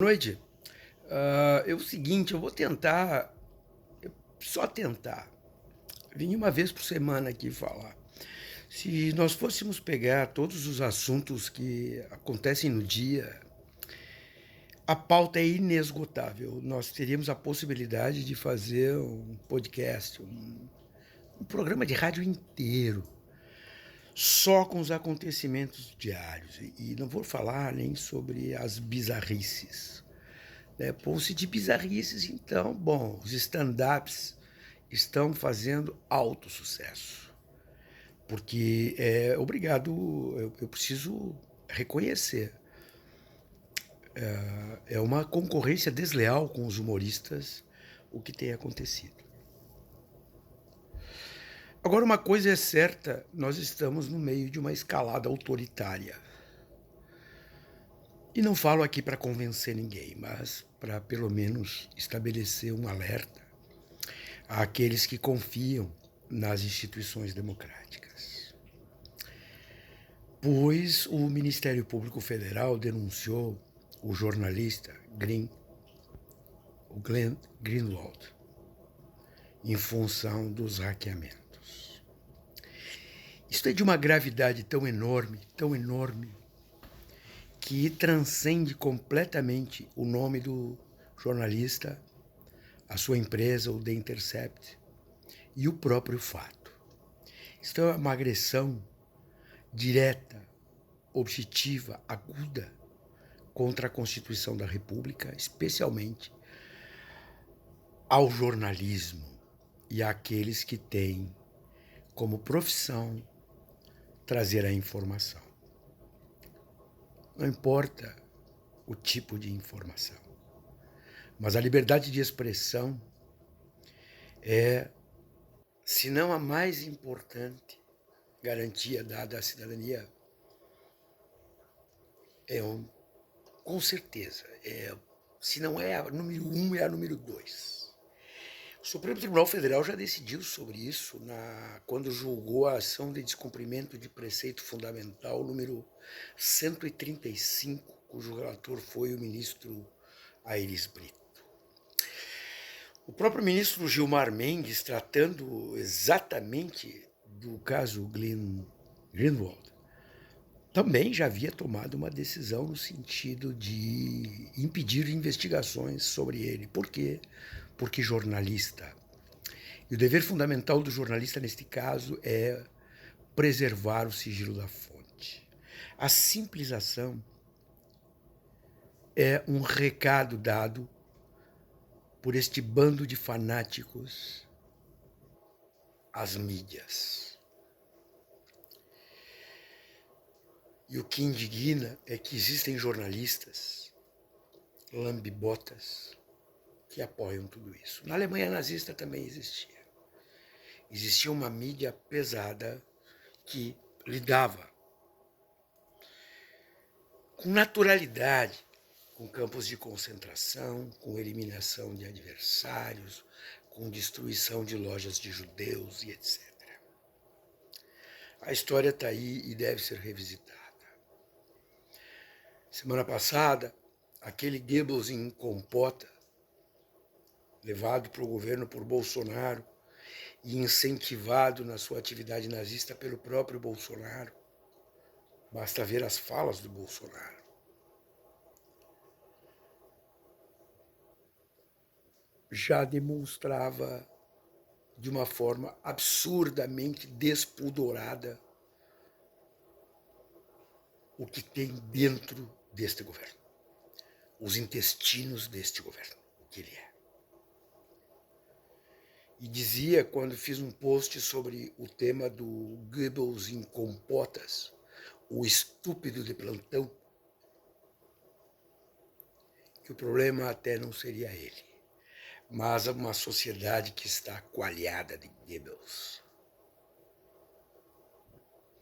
Boa noite. É o seguinte, eu vou tentar, só tentar, vir uma vez por semana aqui falar. Se nós fôssemos pegar todos os assuntos que acontecem no dia, a pauta é inesgotável. Nós teríamos a possibilidade de fazer um podcast, um programa de rádio inteiro, só com os acontecimentos diários. E não vou falar nem sobre as bizarrices. Pô-se de bizarrices, então, bom, os stand-ups estão fazendo alto sucesso. Porque obrigado, eu preciso reconhecer. É uma concorrência desleal com os humoristas o que tem acontecido. Agora, uma coisa é certa, nós estamos no meio de uma escalada autoritária. E não falo aqui para convencer ninguém, mas para pelo menos estabelecer um alerta àqueles que confiam nas instituições democráticas. Pois o Ministério Público Federal denunciou o jornalista o Glenn Greenwald, em função dos hackeamentos. Isso é de uma gravidade tão enorme, que transcende completamente o nome do jornalista, a sua empresa, o The Intercept, e o próprio fato. Isso é uma agressão direta, objetiva, aguda contra a Constituição da República, especialmente ao jornalismo e àqueles que têm como profissão trazer a informação. Não importa o tipo de informação, mas a liberdade de expressão é, se não a mais importante garantia dada à cidadania, com certeza, se não é a número 1, é a número 2. O Supremo Tribunal Federal já decidiu sobre isso quando julgou a ação de descumprimento de preceito fundamental número 135, cujo relator foi o ministro Aires Brito. O próprio ministro Gilmar Mendes, tratando exatamente do caso Greenwald, também já havia tomado uma decisão no sentido de impedir investigações sobre ele. Por quê? Porque jornalista. E o dever fundamental do jornalista, neste caso, é preservar o sigilo da fonte. A simples ação é um recado dado por este bando de fanáticos às mídias. E o que indigna é que existem jornalistas lambibotas que apoiam tudo isso. Na Alemanha nazista também existia. Existia uma mídia pesada que lidava com naturalidade com campos de concentração, com eliminação de adversários, com destruição de lojas de judeus e etc. A história está aí e deve ser revisitada. Semana passada, aquele Goebbels em compota, levado para o governo por Bolsonaro e incentivado na sua atividade nazista pelo próprio Bolsonaro. Basta ver as falas do Bolsonaro. Já demonstrava de uma forma absurdamente despudorada o que tem dentro deste governo, os intestinos deste governo, que ele é. E dizia, quando fiz um post sobre o tema do Goebbels em compotas, o estúpido de plantão, que o problema até não seria ele, mas uma sociedade que está coalhada de Goebbels,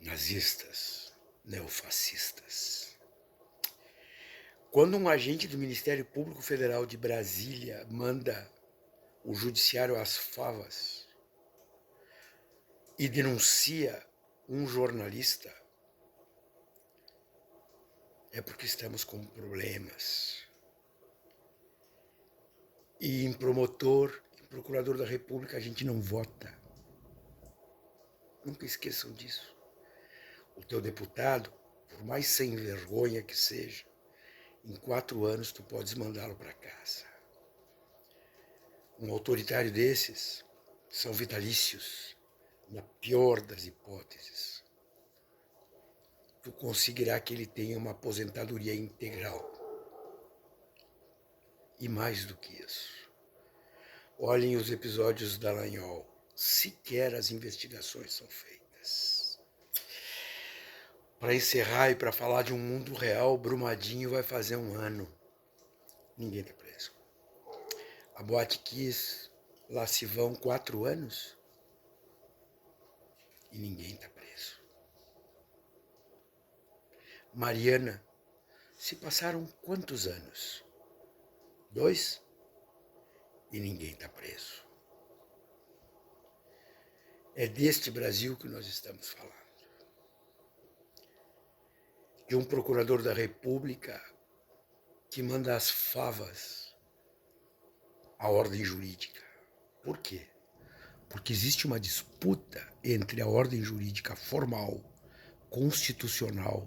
nazistas, neofascistas. Quando um agente do Ministério Público Federal de Brasília manda o judiciário às favas e denuncia um jornalista, é porque estamos com problemas. E em promotor, em procurador da República, a gente não vota. Nunca esqueçam disso. O teu deputado, por mais sem vergonha que seja, em 4 anos tu podes mandá-lo para casa. Um autoritário desses são vitalícios, na pior das hipóteses. Tu conseguirá que ele tenha uma aposentadoria integral. E mais do que isso, olhem os episódios da Dallagnol. Sequer as investigações são feitas. Para encerrar e para falar de um mundo real, Brumadinho vai fazer 1 ano. Ninguém está preso. A Boate Kiss, lá se vão 4 anos e ninguém está preso. Mariana, se passaram quantos anos? 2 e ninguém está preso. É deste Brasil que nós estamos falando. De um procurador da República que manda as favas à ordem jurídica. Por quê? Porque existe uma disputa entre a ordem jurídica formal, constitucional,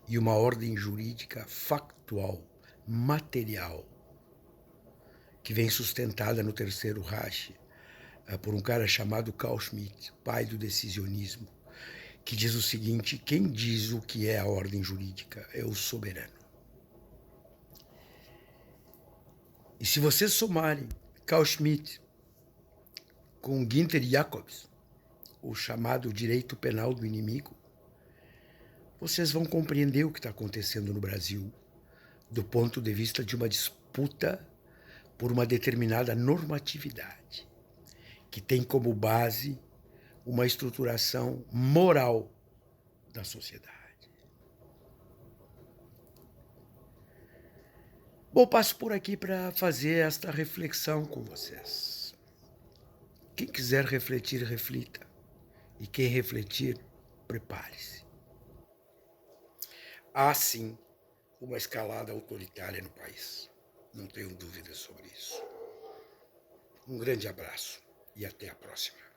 e uma ordem jurídica factual, material, que vem sustentada no Terceiro Reich por um cara chamado Carl Schmitt, pai do decisionismo, que diz o seguinte: quem diz o que é a ordem jurídica é o soberano. E se vocês somarem Carl Schmitt com Günther Jacobs, o chamado direito penal do inimigo, vocês vão compreender o que está acontecendo no Brasil do ponto de vista de uma disputa por uma determinada normatividade que tem como base uma estruturação moral da sociedade. Bom, passo por aqui para fazer esta reflexão com vocês. Quem quiser refletir, reflita. E quem refletir, prepare-se. Há sim uma escalada autoritária no país. Não tenho dúvidas sobre isso. Um grande abraço e até a próxima.